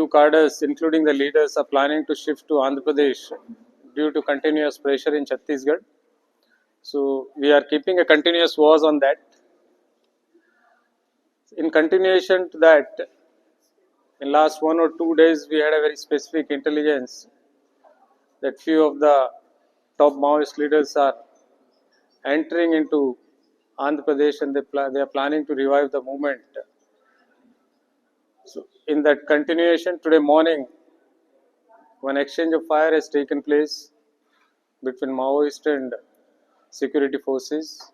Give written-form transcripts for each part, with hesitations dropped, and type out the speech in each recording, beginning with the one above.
few cadres, including the leaders, are planning to shift to Andhra Pradesh due to continuous pressure in Chhattisgarh. So we are keeping a continuous watch on that. In continuation to that, in last 1 or 2 days, we had a very specific intelligence that few of the top Maoist leaders are entering into Andhra Pradesh and they are planning to revive the movement. So in that continuation, today morning, one exchange of fire has taken place between Maoist and security forces,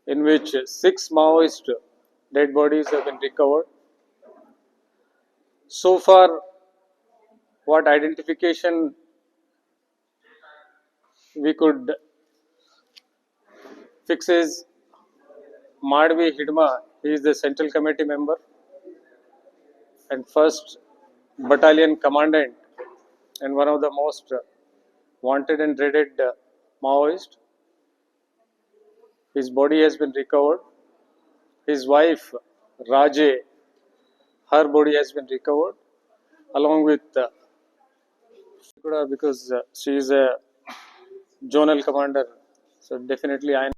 in which 6 Maoist dead bodies have been recovered. So far, what identification we could fix is Madhvi Hidma. He is the Central Committee member and 1st Battalion Commandant and one of the most wanted and dreaded Maoist. His body has been recovered. His wife Raje, her body has been recovered, along with because she is a zonal commander. So definitely I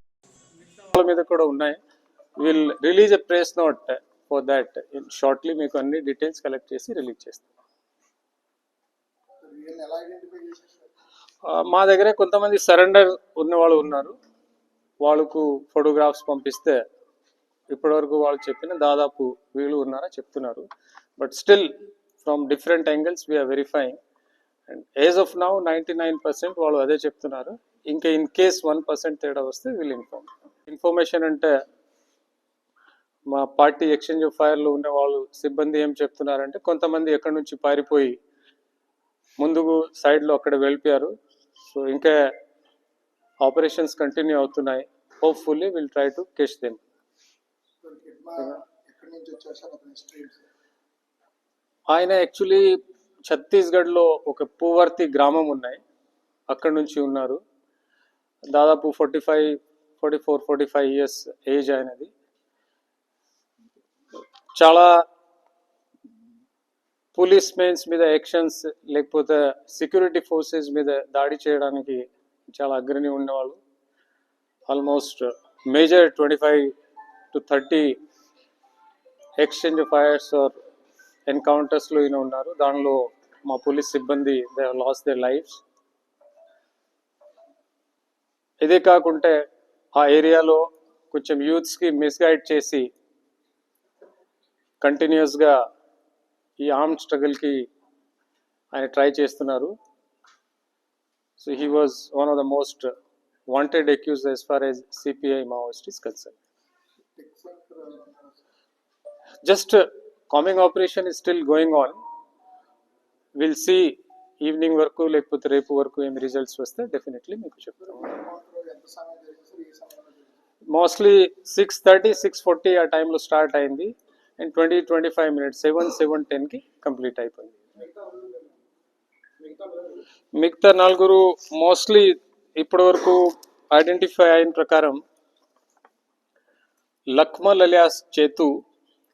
will release a press note for that shortly. మీకు అన్ని details collect చేసి release చేస్తాం. మా దగ్గర కొంతమంది surrender ఉన్న వాళ్ళు ఉన్నారు. వాళ్ళకు ఫోటోగ్రాఫ్స్ పంపిస్తే ఇప్పటివరకు వాళ్ళు చెప్పిన దాదాపు వీళ్ళు ఉన్నారా చెప్తున్నారు. But still from different angles we are verifying and as of now 99% వాళ్ళు అదే చెప్తున్నారు. ఇంకా ఇన్ కేస్ 1% తేడా వస్తే వీళ్ళు ఇన్ఫర్మేషన్ అంటే మా పార్టీ ఎక్స్చేంజ్ ఆఫ్ ఫైర్లో ఉన్న వాళ్ళు సిబ్బంది ఏం చెప్తున్నారంటే కొంతమంది ఎక్కడి నుంచి పారిపోయి ముందుకు సైడ్లో అక్కడ వెళ్ళిపోయారు. సో ఇంకా ఆపరేషన్స్ కంటిన్యూ అవుతున్నాయి. Hopefully will try to catch them. ఆయన యాక్చువల్లీ ఛత్తీస్గఢ్లో ఒక పూవర్తి గ్రామం ఉన్నాయి, అక్కడి నుంచి ఉన్నారు. దాదాపు 44-45 ఇయర్స్ ఏజ్ అయినది. చాలా పోలీస్ మెన్స్ మీద యాక్షన్స్ లేకపోతే సెక్యూరిటీ ఫోర్సెస్ మీద దాడి చేయడానికి చాలా అగ్రణి ఉన్నవాళ్ళు. Almost major 25 to 30 exchange of fires or ఎన్కౌంటర్స్లో ఈయన ఉన్నారు. దానిలో మా పోలీస్ సిబ్బంది they have lost their lifes. ఇదే కాకుంటే ఆ ఏరియాలో కొంచెం యూత్స్కి మిస్గైడ్ చేసి కంటిన్యూస్గా ఈ ఆర్మ్డ్ స్ట్రగుల్కి ఆయన ట్రై చేస్తున్నారు. So he was one of the most wanted accused as far as CPI Maoist is concerned. Just coming operation is still going on. We'll see evening వరకు లేకపోతే రేపు వరకు ఏమి రిజల్ట్స్ వస్తే డెఫినెట్లీ మీకు చెప్తాము. మోస్ట్లీ 6:30-6:40 ఆ టైంలో స్టార్ట్ అయింది అండ్ 20-25 minutes 7-10కి కంప్లీట్ అయిపోయింది. మిగతా 4 మోస్ట్లీ ఇప్పటి వరకు ఐడెంటిఫై అయిన ప్రకారం లక్మల్ అలియాస్ చేతు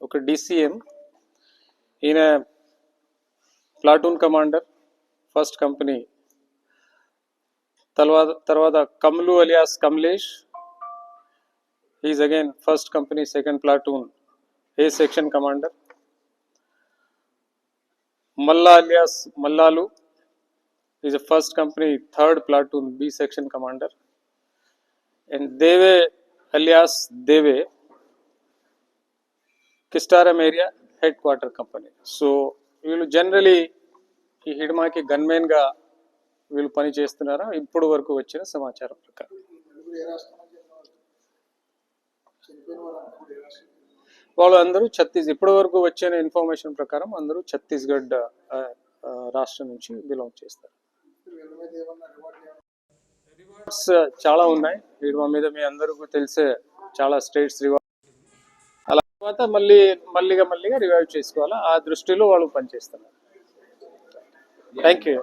ఒక DCM, ఈయన ప్లాటూన్ కమాండర్ 1st కంపెనీ. తర్వాత Kamlu alias Kamlesh, is again 1st company 2nd platoon A section commander. Malla alias Mallalu is a 1st company 3rd platoon B section commander. And Deve alias Deve, Kistaram area headquarter company. So వీళ్ళు generally ఈ హిడ్మాకి గన్మెన్గా వీళ్ళు పని చేస్తున్నారా ఇప్పుడు వరకు వచ్చిన సమాచారం ప్రకారం. వాళ్ళు అందరూ ఇప్పటి వరకు వచ్చిన ఇన్ఫర్మేషన్ ప్రకారం అందరూ ఛత్తీస్గఢ్ రాష్ట్రం నుంచి బిలాంగ్ చేస్తారు. రివార్డ్స్ చాలా ఉన్నాయి వీడి మీద, మీ అందరికీ తెలిసే చాలా స్టేట్స్ రివార్డ్. అలా తర్వాత మళ్ళీగా రివైవ్ చేసుకోవాలా, ఆ దృష్టిలో వాళ్ళు పనిచేస్తున్నారు. Thank you.